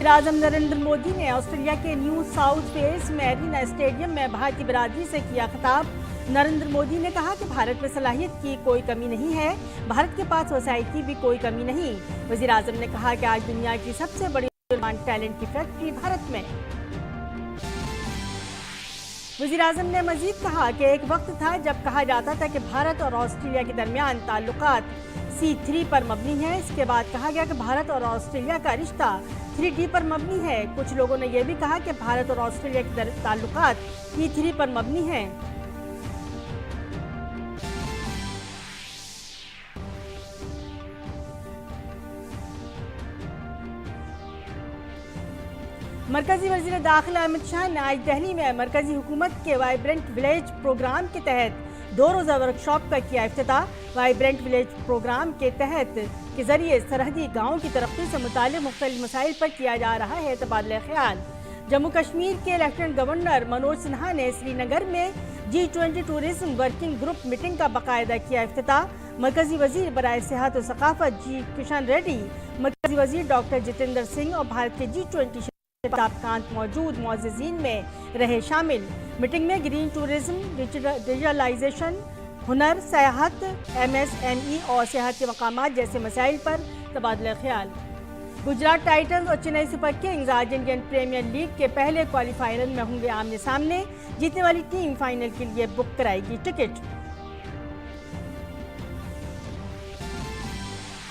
आज़म नरेंद्र मोदी ने ऑस्ट्रेलिया के new south Wales में एरिना स्टेडियम में भारतीय बिरादरी से किया खिताब। नरेंद्र मोदी ने कहा कि भारत में सलाहियत की कोई कमी नहीं है, भारत के पास वसाइल की भी कोई कमी नहीं। वज़ीर आज़म ने कहा कि आज दुनिया की सबसे बड़ी टैलेंट की फैक्ट्री भारत में। वज़ीर आज़म ने मजीद कहा कि एक वक्त था जब कहा जाता था कि भारत और ऑस्ट्रेलिया के दरमियान ताल्लुकात C3 पर मबनी है। इसके बाद कहा गया कि भारत और ऑस्ट्रेलिया का रिश्ता 3D पर मबनी है। कुछ लोगों ने यह भी कहा कि भारत और ऑस्ट्रेलिया के ताल्लुकात E3 पर मबनी है। मरकजी वज़ीर दाखिला अमित शाह ने आज दिल्ली में मरकजी हुकूमत के वाइब्रेंट विलेज प्रोग्राम के तहत 2 रोज़ा वर्कशॉप का किया इफ्तिताह। वाइब्रेंट विलेज प्रोग्राम के तहत के जरिए सरहदी गाँव की तरक्की से मुताल्लिक़ मुख्तलिफ मसाइल पर किया जा रहा है तबादला ख्याल। जम्मू कश्मीर के लेफ्टिनेंट गवर्नर मनोज सिन्हा ने श्रीनगर में G20 tourism working group meeting का बाकायदा किया इफ्तिताह। मरकजी वजीर बराए सेहत और सकाफत जी किशन रेड्डी, मरकजी वजीर डॉक्टर जितेंद्र सिंह और भारत के G20 कांत मौजूद मुअज़्ज़िज़ीन में रहे शामिल। मीटिंग में ग्रीन टूरिज्म, डिजिटलाइजेशन, हुनर, सयाहत, MSME और सेहत के मकामात जैसे मसाइल पर तबादला ख्याल। गुजरात टाइटंस और चेन्नई सुपर किंग्स आज इंडियन प्रीमियर लीग के पहले क्वालिफायर में होंगे आमने सामने। जीतने वाली टीम फाइनल के लिए बुक कराएगी टिकट।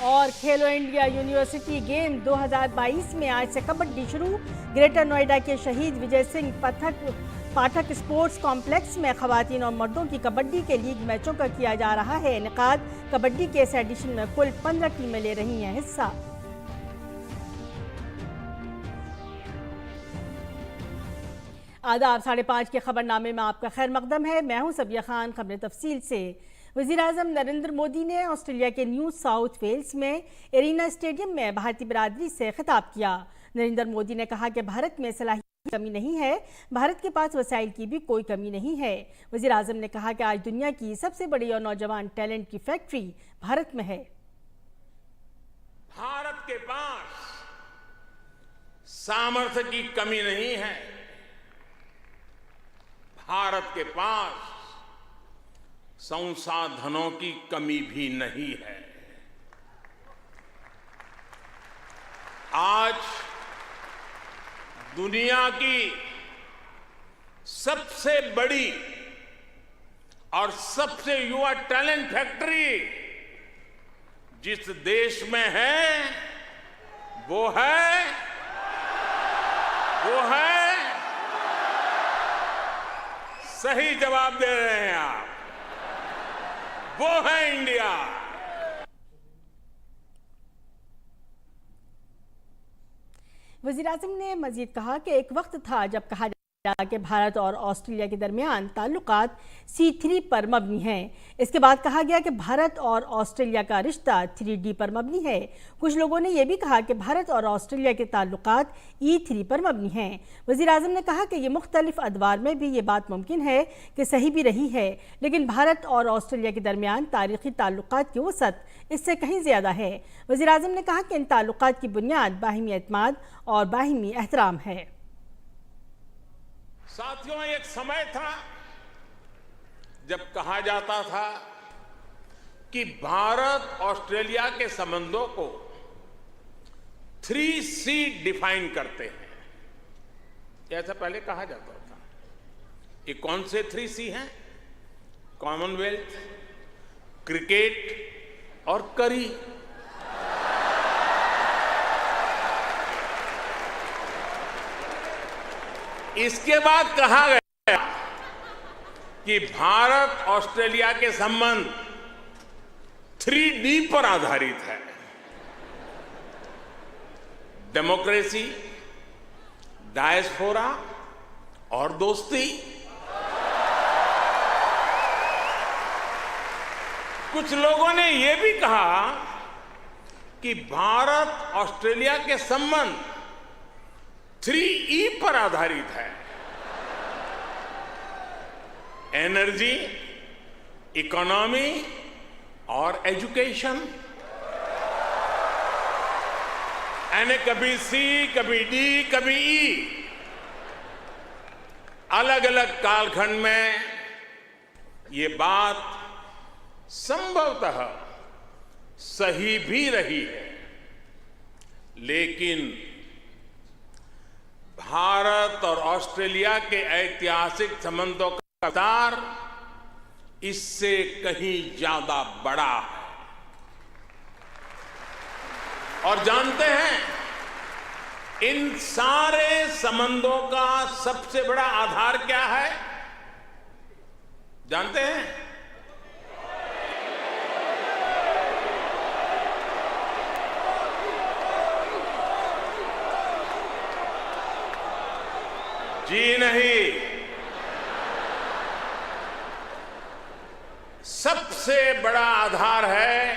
और खेलो इंडिया यूनिवर्सिटी गेम 2022 में आज से कबड्डी शुरू। ग्रेटर नोएडा के शहीद विजय सिंह पाठक स्पोर्ट्स कॉम्प्लेक्स में खवातीन और मर्दों की कबड्डी के लीग मैचों का किया जा रहा है इनेकाद। कबड्डी के इस एडिशन में कुल 15 टीमें ले रही हैं हिस्सा। आदाब 5:30 के खबरनामे में आपका खैर मकदम है। मैं हूं सबिया खान। खबरें तफसील से। वज़ीर आज़म नरेंद्र मोदी ने ऑस्ट्रेलिया के न्यू साउथ वेल्स में एरिना स्टेडियम में भारतीय बिरादरी से खिताब किया। नरेंद्र मोदी ने कहा कि भारत में सलाहियत की कमी नहीं है, भारत के पास वसाइल की भी कोई कमी नहीं है। वज़ीर आज़म ने कहा कि आज दुनिया की सबसे बड़ी और नौजवान टैलेंट की फैक्ट्री भारत में है। भारत के पास सामर्थ्य की कमी नहीं है, भारत के पास संसाधनों की कमी भी नहीं है। आज दुनिया की सबसे बड़ी और सबसे युवा टैलेंट फैक्ट्री जिस देश में है वो है सही जवाब दे रहे हैं आप, वो है इंडिया। वज़ीर आज़म ने मजीद कहा कि एक वक्त था जब कहा जाता कि भारत और ऑस्ट्रेलिया के दरमियान ताल्लुकात C3 पर मबनी हैं। इसके बाद कहा गया कि भारत और ऑस्ट्रेलिया का रिश्ता 3D पर मबनी है। कुछ लोगों ने यह भी कहा कि भारत और ऑस्ट्रेलिया के ताल्लुकात E3 पर मबनी हैं। वज़ीर आज़म ने कहा कि ये मुख्तलिफ अदवार में भी ये बात मुमकिन है कि सही भी रही है, लेकिन भारत और ऑस्ट्रेलिया के दरमियान तारीख़ी ताल्लुकात की वसअत इससे कहीं ज़्यादा है। वज़ीर आज़म ने कहा कि इन ताल्लुकात की बुनियाद बाहिमी एतमाद और बाहिमी एहतराम है। साथियों, एक समय था जब कहा जाता था कि भारत ऑस्ट्रेलिया के संबंधों को 3C डिफाइन करते हैं, ऐसा पहले कहा जाता था। ये कौन से 3C हैं? कॉमनवेल्थ, क्रिकेट और करी। इसके बाद कहा गया कि भारत ऑस्ट्रेलिया के संबंध 3D पर आधारित है। डेमोक्रेसी, डायस्पोरा और दोस्ती। कुछ लोगों ने यह भी कहा कि भारत ऑस्ट्रेलिया के संबंध 3E पर आधारित है। एनर्जी, इकोनॉमी और एजुकेशन। यानी कभी सी, कभी डी, कभी ई। अलग अलग कालखंड में ये बात संभवतः सही भी रही है, लेकिन भारत और ऑस्ट्रेलिया के ऐतिहासिक संबंधों का विस्तार इससे कहीं ज्यादा बड़ा है। और जानते हैं, इन सारे संबंधों का सबसे बड़ा आधार क्या है? जानते हैं? जी नहीं, सबसे बड़ा आधार है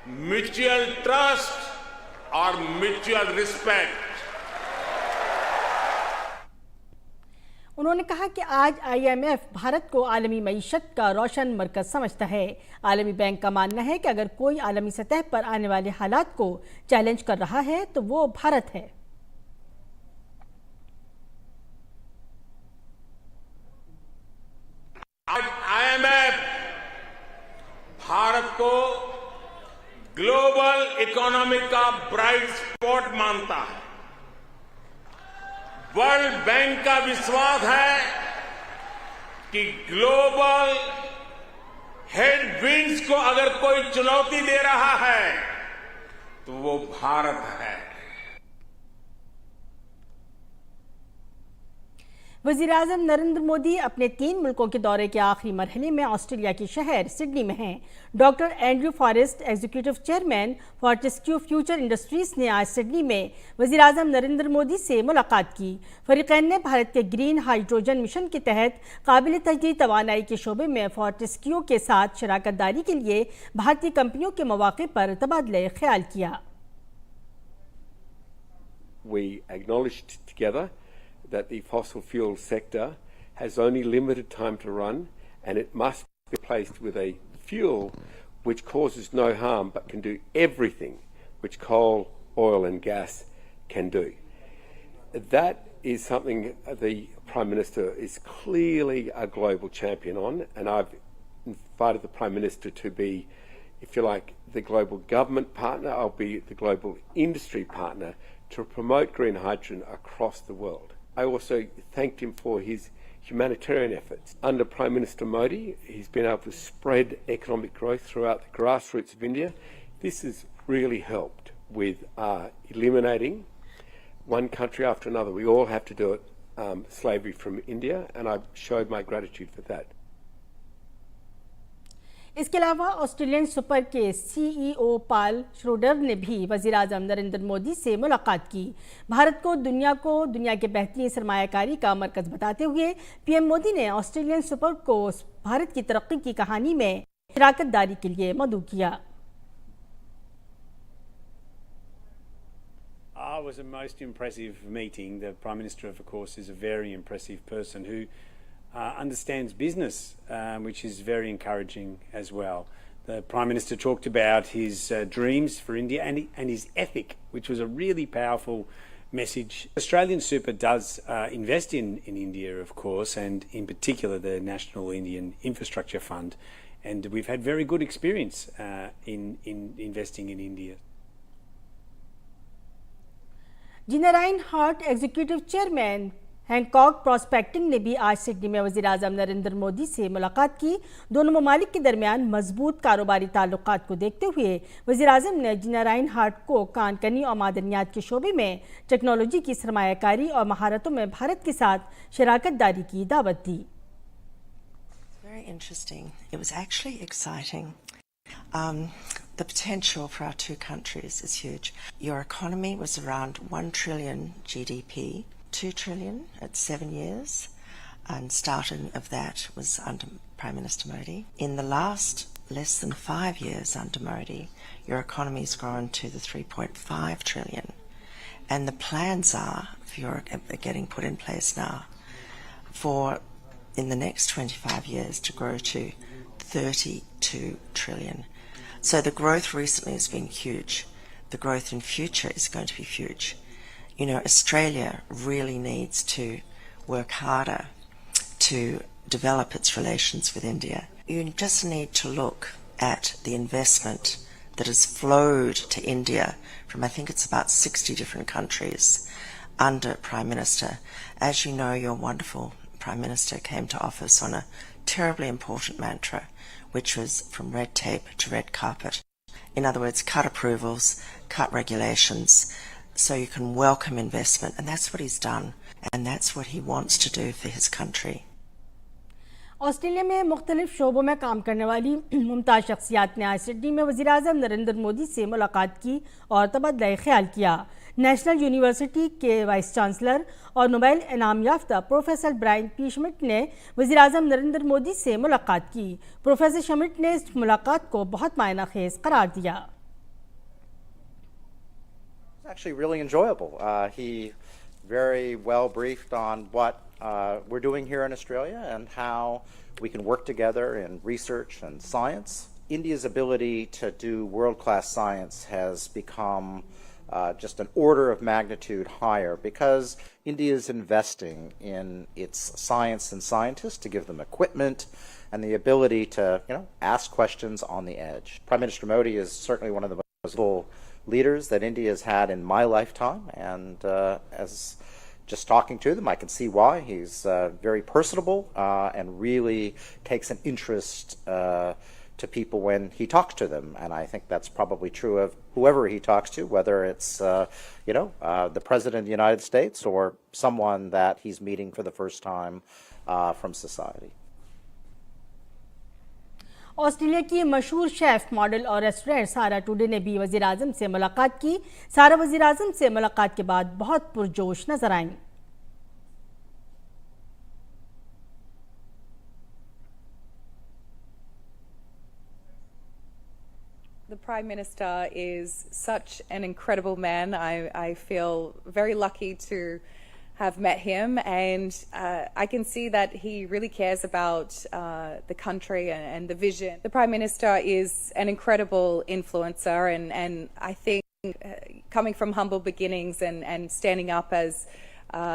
म्यूचुअल ट्रस्ट और म्यूचुअल रिस्पेक्ट। उन्होंने कहा कि आज IMF भारत को आलमी मईशत का रोशन मरकज समझता है। आलमी बैंक का मानना है कि अगर कोई आलमी सतह पर आने वाले हालात को चैलेंज कर रहा है तो वो भारत है। IMF भारत को ग्लोबल इकोनॉमी का ब्राइट स्पॉट मानता है। वर्ल्ड बैंक का विश्वास है कि ग्लोबल हेडविंड्स को अगर कोई चुनौती दे रहा है तो वो भारत है। वज़ीर-ए-आज़म नरेंद्र मोदी अपने 3 मुल्कों के दौरे के आखिरी मरहले में ऑस्ट्रेलिया के शहर सिडनी में हैं। Doctor Andrew Forrest, executive chairman Fortescue Future Industries ने आज सिडनी में वज़ीर-ए-आज़म नरेंद्र मोदी से मुलाकात की। फरीकैन ने भारत के ग्रीन हाइड्रोजन मिशन के तहत काबिल तजदीद तवानाई के शोबे में फॉर्टेस्क्यू के साथ शराकत दारी के लिए भारतीय कंपनियों के मौके पर तबादले ख्याल किया। We acknowledged together that the fossil fuel sector has only limited time to run, and it must be replaced with a fuel which causes no harm but can do everything which coal, oil and gas can do. That is something the Prime Minister is clearly a global champion on, and I've invited the Prime Minister to be, if you like, the global government partner. I'll be the global industry partner to promote green hydrogen across the world. I also thanked him for his humanitarian efforts. Under Prime Minister Modi, he's been able to spread economic growth throughout the grassroots of India. This has really helped with eliminating one country after another. We all have to do it, slavery from India, and I showed my gratitude for that. इसके अलावा Australian super के CEO पाल Schroeder ने भी वज़ीर-ए-आज़म नरेंद्र मोदी से मुलाकात की। भारत को दुनिया के बेहतरीन सरमायाकारी का मरकज बताते हुए PM मोदी ने ऑस्ट्रेलियन सुपर को भारत की तरक्की की कहानी में शराकत दारी के लिए मदऊ किया। It was a most impressive meeting. The Prime Minister, of course, is a very impressive person who understands business, which is very encouraging as well. The Prime Minister talked about his dreams for India and his ethic, which was a really powerful message. Australian Super does invest in India, of course, and in particular the National Indian Infrastructure Fund, and we've had very good experience in investing in India. Gina Rinehart executive chairman Hancock Prospecting ने भी आज Sydney में वज़ीर-ए-आज़म नरेंद्र मोदी से मुलाकात की। दोनों ममालिक के दरमियान मजबूत कारोबारी ताल्लुकात को देखते हुए वज़ीर-ए-आज़म ने जिनराइन हार्ट को कान कनी और मादनियात के शोबे में टेक्नोलॉजी की सरमायाकारी और महारतों में भारत के साथ शराकत दारी की दावत दी। Very interesting. It was actually exciting. The potential for our two countries is huge. Your economy was around 1 trillion GDP, 2 trillion at 7 years, and starting of that was under Prime Minister Modi. In the last less than 5 years under Modi, your economy's grown to the 3.5 trillion. And the plans are are getting put in place now for, in the next 25 years, to grow to 32 trillion. So the growth recently has been huge. The growth in future is going to be huge. You know, Australia really needs to work harder to develop its relations with India. You just need to look at the investment that has flowed to India from, I think it's about 60 different countries under Prime Minister. As you know, your wonderful Prime Minister came to office on a terribly important mantra, which was from red tape to red carpet. In other words, cut approvals, cut regulations, so you can welcome investment. And that's what he's done. And that's what he wants to do for his country. Australia में मुख्तलिफ शोबों में काम करने वाली मुमताज़ शख्सियात ने आज Sydney में वज़ीर-ए-आज़म नरेंद्र मोदी से मुलाकात की और तबादला ख्याल किया। नेशनल यूनिवर्सिटी के वाइस चांसलर और नोबेल इनाम याफ्ता प्रोफेसर ब्रायन पी शमिट ने वज़ीर-ए-आज़म नरेंद्र मोदी से मुलाकात की। प्रोफेसर शमिट ने इस मुलाकात को बहुत मायना खेज करार दिया। Actually really enjoyable. He very well briefed on what we're doing here in Australia and how we can work together in research and science. India's ability to do world-class science has become just an order of magnitude higher because India is investing in its science and scientists to give them equipment and the ability to, ask questions on the edge. Prime Minister Modi is certainly one of the most visible leaders that India has had in my lifetime, and as just talking to them, I can see why. He's very personable and really takes an interest to people when he talks to them, and I think that's probably true of whoever he talks to, whether it's the President of the United States or someone that he's meeting for the first time from society. Australia की मशहूर chef, model और restaurant सारा today ने भी वज़ीर-ए-आज़म से मुलाकात की। सारा वज़ीर-ए-आज़म से मुलाकात के बाद बहुत पुरजोश नजर आईं। The Prime Minister is such an incredible man. I feel very lucky to have met him, and I can see that he really cares about the country and the vision. The Prime Minister is an incredible influencer, and I think coming from humble beginnings and standing up as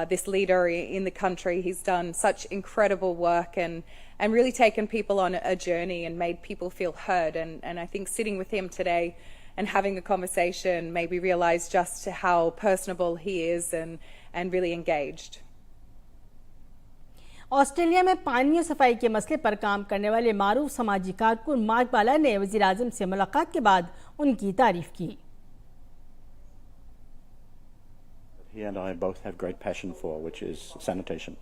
this leader in the country, he's done such incredible work and really taken people on a journey and made people feel heard. And I think sitting with him today and having a conversation made me realize just how personable he is and really engaged. Australia में पानी और सफाई के मसले पर काम करने वाले मारूफ समाजी कारकुन मार्क बाला ने वज़ीर-ए-आज़म से मुलाकात के बाद उनकी तारीफ की। He and I both have great passion for, which is sanitation.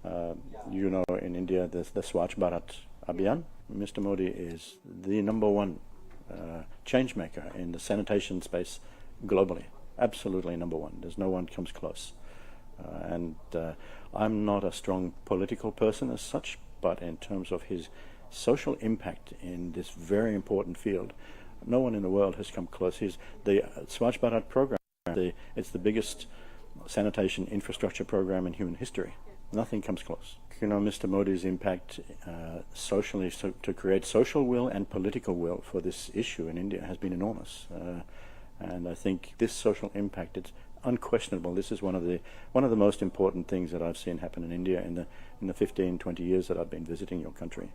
In India, the Swachh Bharat Abhiyan. Mr. Modi is the number one change maker in the sanitation space globally. Absolutely number one. There's no one comes close. I'm not a strong political person as such, but in terms of his social impact in this very important field, no one in the world has come close. The Swachh Bharat program, it's the biggest sanitation infrastructure program in human history. Nothing comes close. Mr. Modi's impact socially, to create social will and political will for this issue in India has been enormous. And I think this social impact, it's unquestionable. This is one of the most important things that I've seen happen in India in the 15, 20 years that I've been visiting your country.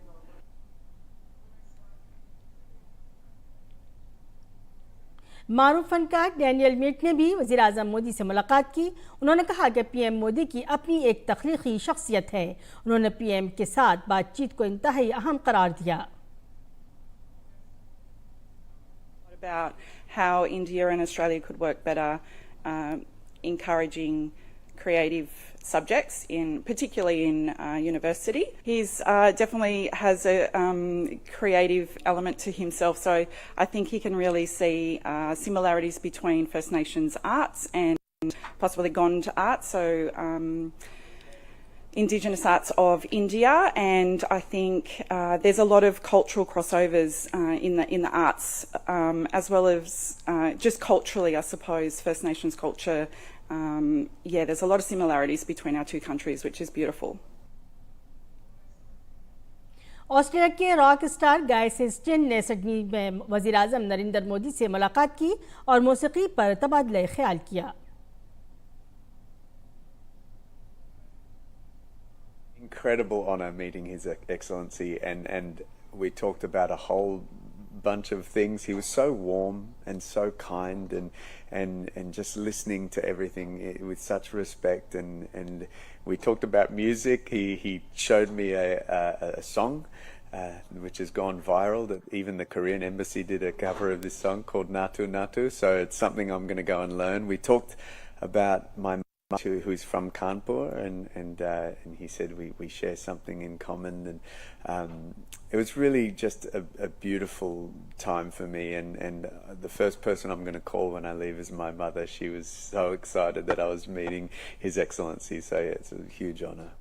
मारूफ फनकार Daniel मीट ने भी वज़ीर-ए-आज़म मोदी से मुलाकात की। उन्होंने कहा कि पीएम मोदी की अपनी एक तख्लीकी शख्सियत है। उन्होंने पीएम के साथ बातचीत को इंतहाई अहम करार दिया। About how India and Australia could work better, encouraging creative subjects, particularly in university. He's definitely has a creative element to himself, so I think he can really see similarities between First Nations arts and possibly Gond art, so Indigenous arts of India, and I think there's a lot of cultural crossovers in the arts, as well as just culturally, I suppose, First Nations culture yeah, there's a lot of similarities between our two countries, which is beautiful. Australia के rock star गाय सेस्टिन ने Sydney में वज़ीर-ए-आज़म नरेंद्र मोदी से मुलाकात की और मौसीकी पर तबादला ख्याल किया। Incredible honour meeting His Excellency, and we talked about a whole bunch of things. He was so warm and so kind, and just listening to everything with such respect, and we talked about music. He showed me a song which has gone viral, that even the Korean embassy did a cover of this song called Natu Natu, so it's something I'm going to go and learn. We talked about my mum, who's from Kanpur, and he said we share something in common, and it was really just a beautiful time for me, and the first person I'm going to call when I leave is my mother. She was so excited that I was meeting His Excellency, so yeah, it's a huge honour.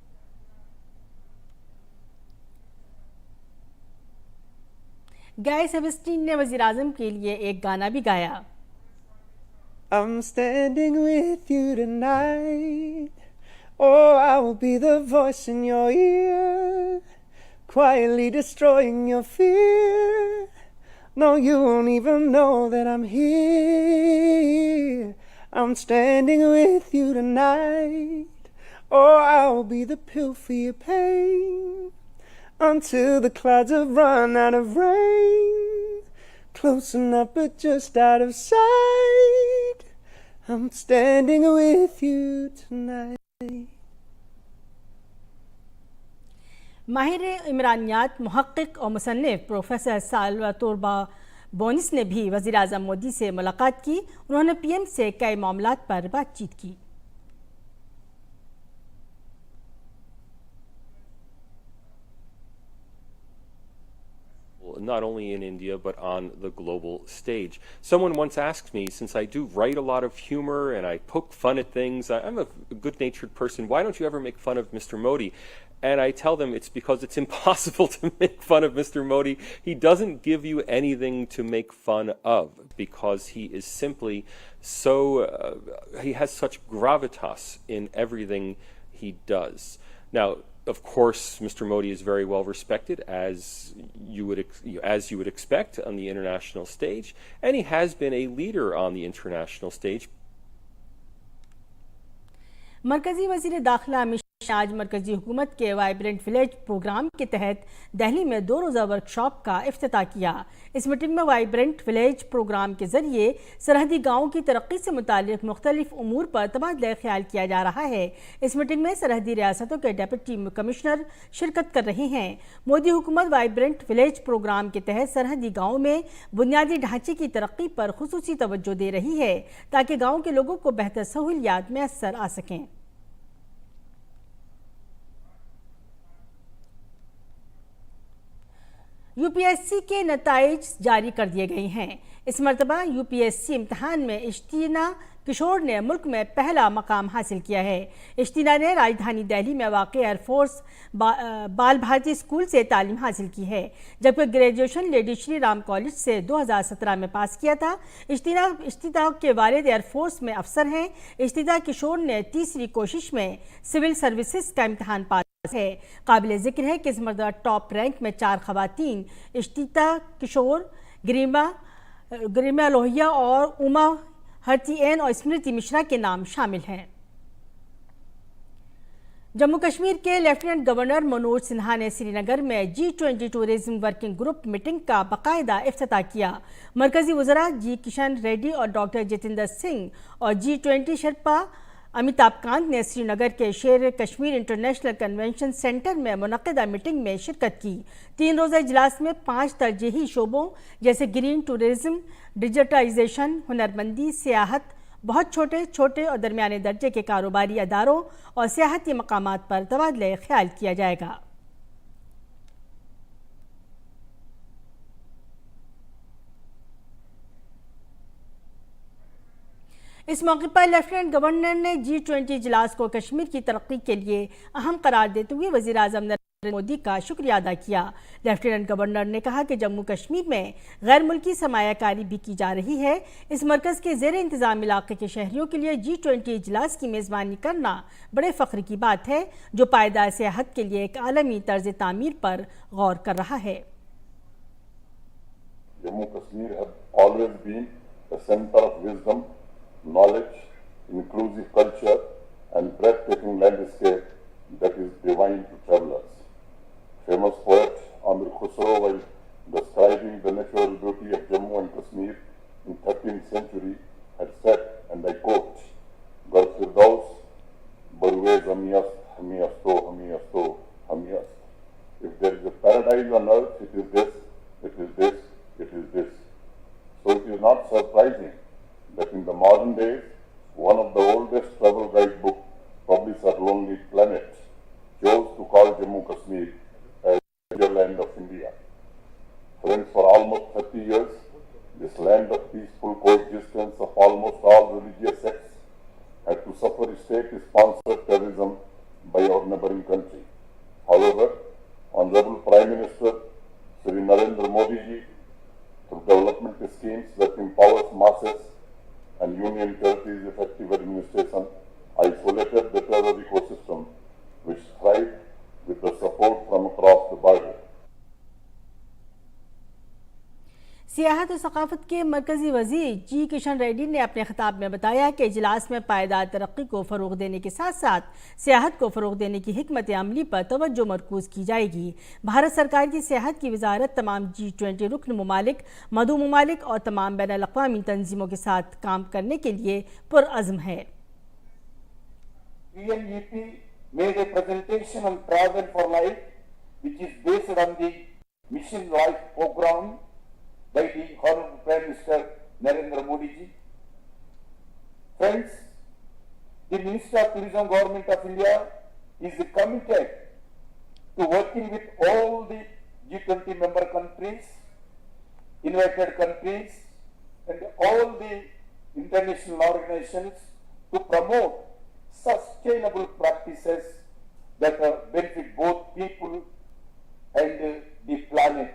Guy Sebastian ने वज़ीर-ए-आज़म के लिए एक गाना भी गाया। I'm standing with you tonight. Oh, I will be the voice in your ear, quietly destroying your fear. No, you won't even know that I'm here. I'm standing with you tonight. Oh, I will be the pill for your pain, until the clouds have run out of rain. Close enough but just out of sight. I'm standing with you tonight. माहिर इमरानियात, मुहक्किक और मुसन्निफ professor साल्वातोर बोनिस ने भी वज़ीर-ए-आज़म मोदी से मुलाकात की। उन्होंने PM से कई मामलात पर बातचीत की। Not only in India, but on the global stage. Someone once asked me, since I do write a lot of humor and I poke fun at things, I'm a good-natured person, why don't you ever make fun of Mr. Modi? And I tell them it's because it's impossible to make fun of Mr. Modi. He doesn't give you anything to make fun of, because he is simply so, he has such gravitas in everything he does. Now, of course, Mr. Modi is very well respected, as you would expect, on the international stage, and he has been a leader on the international stage. मरकजी वज़ीर दाखिला अमित शाह आज मरकजी हुकूमत के vibrant village programme के तहत दिल्ली में 2 रोज़ा वर्कशॉप का इफ्तिताह किया। इस मीटिंग में वाइब्रेंट विलेज प्रोग्राम के जरिए सरहदी गाँवों की तरक्की से मुतालिक मुख्तलिफ उमूर पर तबादला ख्याल किया जा रहा है। इस मीटिंग में सरहदी रियासतों के डिप्टी कमिश्नर शिरकत कर रहे हैं। मोदी हुकूमत वाइब्रेंट विलेज प्रोग्राम के तहत सरहदी गाँवों में बुनियादी ढांचे की तरक्की पर खुसूसी तवज्जो दे रही है, ताकि गाँव के लोगों को बेहतर सहूलियात मैसर आ सकें। यूपीएससी के नताइज जारी कर दिए गए हैं। इस मरतबा यूपीएससी इम्तहान में इश्तीना किशोर ने मुल्क में पहला मकाम हासिल किया है। इश्तीना ने राजधानी दिल्ली में वाक़ एयरफोर्स बाल भारती स्कूल से तालीम हासिल की है, जबकि graduation lady Shri Ram college से 2017 में पास किया था। इश्तीना के वालिद एयरफोर्स में अफसर हैं। इश्तीना किशोर ने तीसरी कोशिश में सिविल सर्विसेज का इम्तहान पास है। काबिल जिक्र है कि इस मरतबा टॉप रैंक में 4 खवातीन इश्तीना किशोर, गरिमा लोहिया और उमा हरतीएन और स्मृति मिश्रा के नाम शामिल हैं। जम्मू कश्मीर के लेफ्टिनेंट गवर्नर मनोज सिन्हा ने श्रीनगर में G20 tourism working group meeting का बाकायदा इफ्तिताह किया। मरकजी वज़रा जी किशन रेड्डी और डॉक्टर जितेंद्र सिंह और G20 शर्पा अमिताभ कांत ने श्रीनगर के शेर कश्मीर इंटरनेशनल कन्वेंशन सेंटर में मुनक़िदा मीटिंग में शिरकत की। 3 रोज़ा इजलास में 5 तरजीही शोबों जैसे ग्रीन टूरिज्म, डिजिटाइजेशन, हुनरमंदी, सियाहत, बहुत छोटे और दरमियाने दर्जे के कारोबारी अदारों और सियाहती मकामात पर तबादला ख्याल किया जाएगा। इस मौके पर लेफ्टिनेंट गवर्नर ने G20 इजलास को कश्मीर की तरक्की के लिए अहम करार देते हुए वज़ीर-ए-आज़म मोदी का शुक्रिया अदा किया। लेफ्टिनेंट गवर्नर ने कहा कि जम्मू कश्मीर में गैर मुल्की सरमायाकारी भी की जा रही है। इस मरकज़ के ज़ेर इंतज़ाम इलाके के शहरियों के लिए G20 इजलास की मेज़बानी करना बड़े फ़ख्र की बात है, जो पायदार सियाहत के लिए एक आलमी तर्ज तामीर पर गौर कर रहा है। Jammu Kashmir has always been a center of wisdom, knowledge, inclusive culture, and breathtaking landscape that is divine to travelers. Famous poet Amir Khusro, while describing the natural beauty of Jammu and Kashmir in 13th century, had said, and I quote, "Gar Firdaus, Barwez Hamiyast, Hamiyasto, Hamiyasto, Hamiyast." If there is a paradise on earth, it is this, it is this, it is this. So it is not surprising that in the modern days, one of the oldest travel guidebook published at Lonely Planet chose to call Jammu Kashmir as the land of India. Friends, for almost 30 years, this land of peaceful coexistence of almost all religious sects had to suffer state-sponsored terrorism by our neighboring country. However, Honorable Prime Minister Shri Narendra Modi ji, through development schemes that empowers masses and Union Territories' effective administration, isolated the terror ecosystem, which thrived with the support from across the border. सियाहत और सकाफत के मरकजी वजीर जी किशन रेड्डी ने अपने खिताब में बताया कि इजलास में पायदार तरक्की को फ़रोग़ देने के साथ साथ सियाहत को फ़रोग़ देने की हिकमत अमली पर तवज्जो मरकूज़ की जाएगी। भारत सरकार की सियाहत की वजारत तमाम G20 रुकन ममालिक, मदऊ ममालिक और तमाम बैनुल अक़वामी तंजीमों के साथ काम करने के लिए पुरअज़्म है। UNEP made a presentation on Travel for Life, which is based on the Mission Life program by the Honorable Prime Minister Narendra Modi ji. Friends, the Minister of Tourism Government of India is committed to working with all the G20 member countries, invited countries, and all the international organizations to promote sustainable practices that benefit both people and the planet.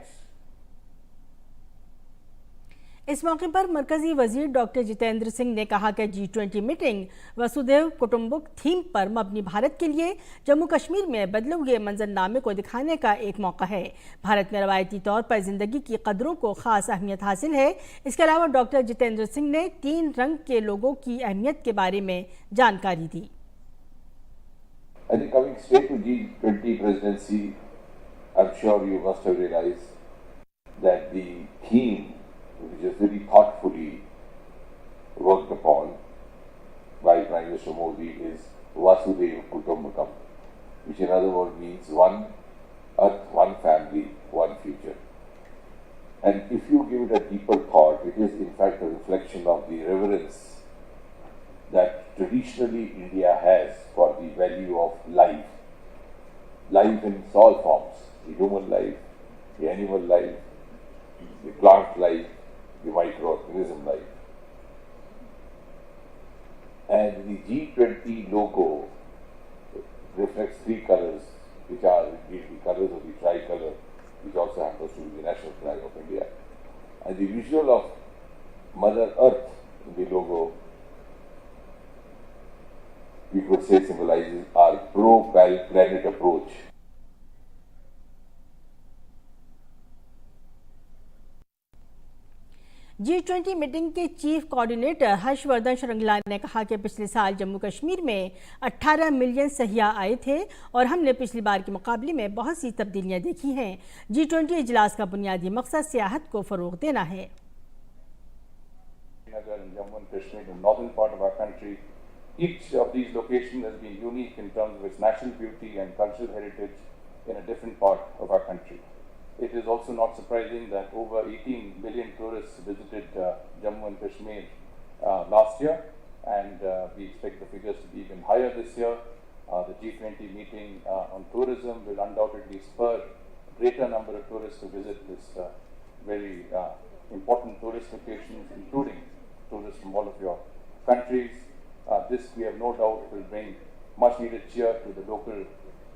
इस मौके पर मरकजी वजीर doctor Jitendra Singh ने कहा कि G20 meeting वसुधैव कुटुंबक theme पर मबनी भारत के लिए जम्मू कश्मीर में बदले हुए मंजरनामे को दिखाने का एक मौका है। भारत में रवायती तौर पर जिंदगी की कदरों को खास अहमियत हासिल है। इसके अलावा डॉक्टर जितेंद्र सिंह ने 3 रंग के लोगों की अहमियत के बारे में जानकारी दी। I think coming straight to G20 presidency, I'm sure you must have realized that the theme, which is very thoughtfully worked upon by Prime Minister Modi, is Vasudhaiva Kutumbakam, which in other words means one earth, one family, one future. And if you give it a deeper thought, it is in fact a reflection of the reverence that traditionally India has for the value of life. Life in its all forms, the human life, the animal life, the plant life, the microorganism life. And the G20 logo reflects 3 colors, which are the colors of the tricolor, which also happens to be the national flag of India. And the visual of Mother Earth in the logo, we could say, symbolizes our pro-planet approach. G20 meeting के chief coordinator Harshvardhan Shringla ने कहा कि पिछले साल जम्मू कश्मीर में 18 million सयाह आए थे और हमने पिछली बार के मुकाबले में बहुत सी तब्दीलियां देखी हैं। G20 इजलास का बुनियादी मकसद सियाहत को फरोग देना है। Jammu and Kashmir, the northern part of our country, each of these locations has been unique in terms of its natural beauty and cultural heritage in a different part of our country. It is also not surprising that over 18 million tourists visited Jammu and Kashmir last year, and we expect the figures to be even higher this year. The G20 meeting on tourism will undoubtedly spur a greater number of tourists to visit this very important tourist locations, including tourists from all of your countries. This, we have no doubt, will bring much needed cheer to the local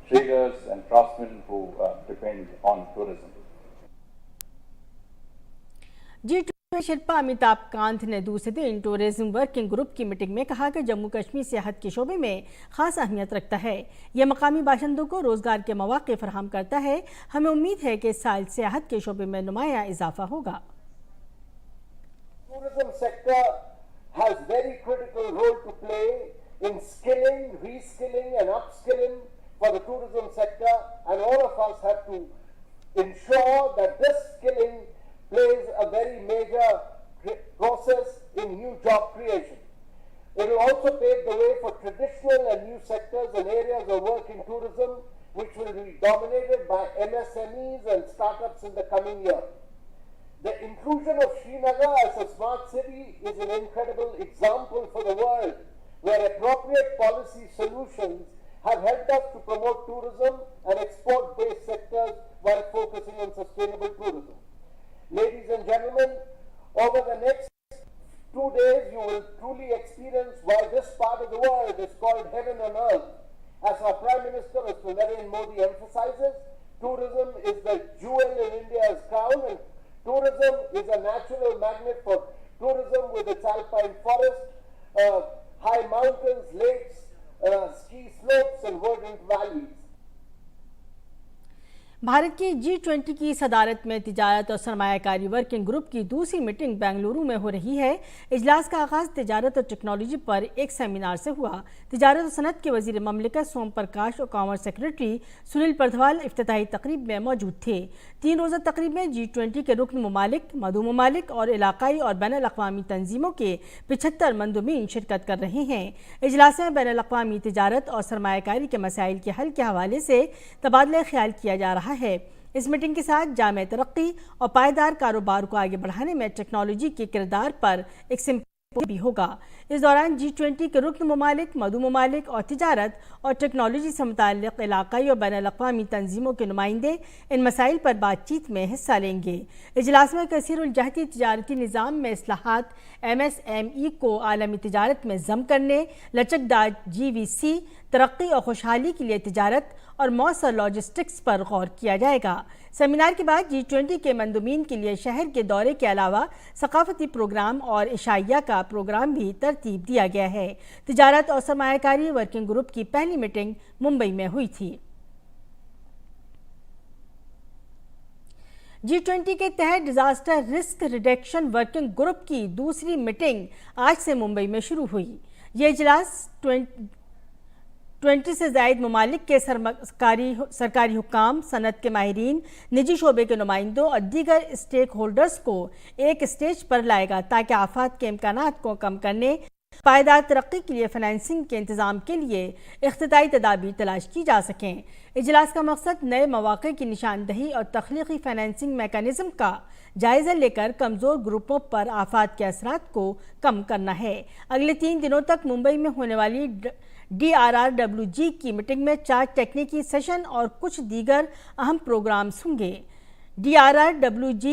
traders and craftsmen who depend on tourism. G20 Shilpa Amitabh Kant ने दूसरे दिन tourism working group की meeting में कहा कि जम्मू कश्मीर सेहत के शोबे में खास अहमियत रखता है। यह मकामी बाशिंदों को रोजगार के मौके फराहम करता है। हमें उम्मीद है कि इस साल सेहत के शोबे में नुमाया इजाफा होगा। Tourism sector has very critical role to play in skilling, reskilling and upskilling for the tourism sector, and all of us have to ensure that this skilling plays a very major process in new job creation. It will also pave the way for traditional and new sectors and areas of work in tourism, which will be dominated by MSMEs and startups in the coming year. The inclusion of Srinagar as a smart city is an incredible example for the world, where appropriate policy solutions have helped us to promote tourism and export-based sectors while focusing on sustainable tourism. Ladies and gentlemen, over the next 2 days, you will truly experience why this part of the world is called heaven on earth. As our Prime Minister, Mr. Narendra Modi, emphasizes, tourism is the jewel in India's crown, and tourism is a natural magnet for tourism with its alpine forest, high mountains, lakes, ski slopes and verdant valleys. Bharat की G20 की सदारत में तिजारत और सरमायाकारी working group की दूसरी meeting Bengaluru में हो रही है। इजलास का आगाज तिजारत और टेक्नोलॉजी पर एक सेमिनार से हुआ। तिजारत और सनत के वजीर ममलिकत सोम प्रकाश और कॉमर्स सेक्रेटरी सुनील परधवाल इफ्तिताही तकरीब में मौजूद थे। 3 रोज़ा तकरीब में G20 के रुकन ममालिक, मदू ममालिक और इलाकाई और बैन अल-अक़वामी तंजीमों के 75 मंदुमीन शिरकत कर रहे हैं। इजलास में बैन अल-अक़वामी तिजारत और सरमायाकारी के मसाइल के हल के हवाले से तबादला ख्याल किया जा रहा है। इस मीटिंग के साथ जामे तरक्की और पायदार कारोबार को आगे बढ़ाने में टेक्नोलॉजी के किरदार पर एक सिम्पोजियम भी होगा। इस दौरान G20 के रुकन ममालिक, मदू ममालिक और तिजारत और टेक्नोलॉजी से मुताल्लिक़ इलाकाई और बैन अल-अक़वामी तंजीमों के नुमाइंदे इन मसाइल पर बातचीत में हिस्सा लेंगे। इजलास में कसीरुल-जहती तिजारती निज़ाम में इस्लाहात, MSME को आलमी तिजारत में जम करने, लचकदार GVC, तरक्की और खुशहाली के लिए तिजारत और मौसर लॉजिस्टिक्स पर गौर किया जाएगा। सेमिनार के बाद G20 के मंदुमीन के लिए शहर के दौरे के अलावा सकाफती प्रोग्राम और इशाइया का प्रोग्राम भी तरतीब दिया गया है। तिजारत और सरमायाकारी वर्किंग ग्रुप की पहली मीटिंग मुंबई में हुई थी। G20 के तहत disaster risk reduction working group की दूसरी मीटिंग आज से मुंबई में शुरू हुई। ये इजलास 20 से ज़ायद ममालिक के सरकारी हुक्काम, सनत के माहिरीन, निजी शोबे के नुमाइंदों और दीगर स्टेक होल्डर्स को एक स्टेज पर लाएगा ताकि आफात के इम्कानात को कम करने, पायदार तरक्की के लिए फाइनेंसिंग के इंतजाम के लिए इख्तिताई तदाबीर तलाश की जा सकें। इजलास का मकसद नए मौक़े की निशानदही और तख्लीक़ी फाइनेंसिंग मैकेनिज़्म का जायज़ा लेकर कमज़ोर ग्रुपों पर आफात के असरात को कम करना है। अगले 3 दिनों तक मुंबई में होने वाली DRRWG की मीटिंग में 4 टेक्निकी सेशन और कुछ दीगर अहम प्रोग्राम्स होंगे। DRRWG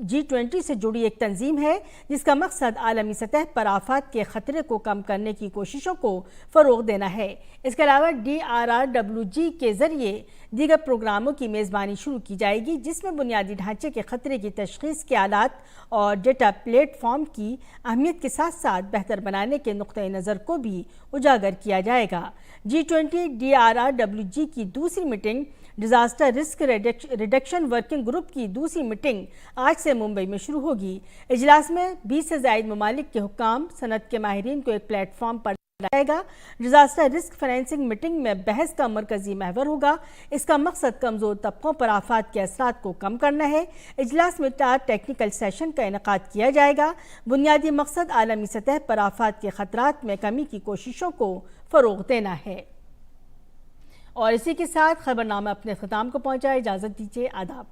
G20 से जुड़ी एक तंजीम है जिसका मकसद आलमी सतह पर आफात के ख़तरे को कम करने की कोशिशों को फ़रोग़ देना है। इसके अलावा DRRWG के ज़रिए दीगर प्रोग्रामों की मेज़बानी शुरू की जाएगी जिसमें बुनियादी ढांचे के ख़तरे की तशख़ीस के आलात और डेटा प्लेटफॉर्म की अहमियत के साथ साथ बेहतर बनाने के नुक़्ते नज़र को भी उजागर किया जाएगा। G20 DRRWG की दूसरी meeting disaster risk reduction working group की दूसरी मीटिंग आज से मुंबई में शुरू होगी। इजलास में 20 से ज़ायद ममालिक के हुक्काम, सनत के माहिरीन को एक प्लेटफॉर्म पर लाएगा। डिजास्टर रिस्क फाइनेंसिंग मीटिंग में बहस का मरकजी महवर होगा। इसका मकसद कमज़ोर तबकों पर आफात के असरात को कम करना है। इजलास में 4 टेक्निकल सेशन का इनेकाद किया जाएगा। बुनियादी मकसद आलमी सतह पर आफात के ख़तरात में कमी की कोशिशों को फ़रोग़ देना है। और इसी के साथ खबरनामा अपने ख़िताम को पहुँचा। इजाज़त दीजिए। आदाब।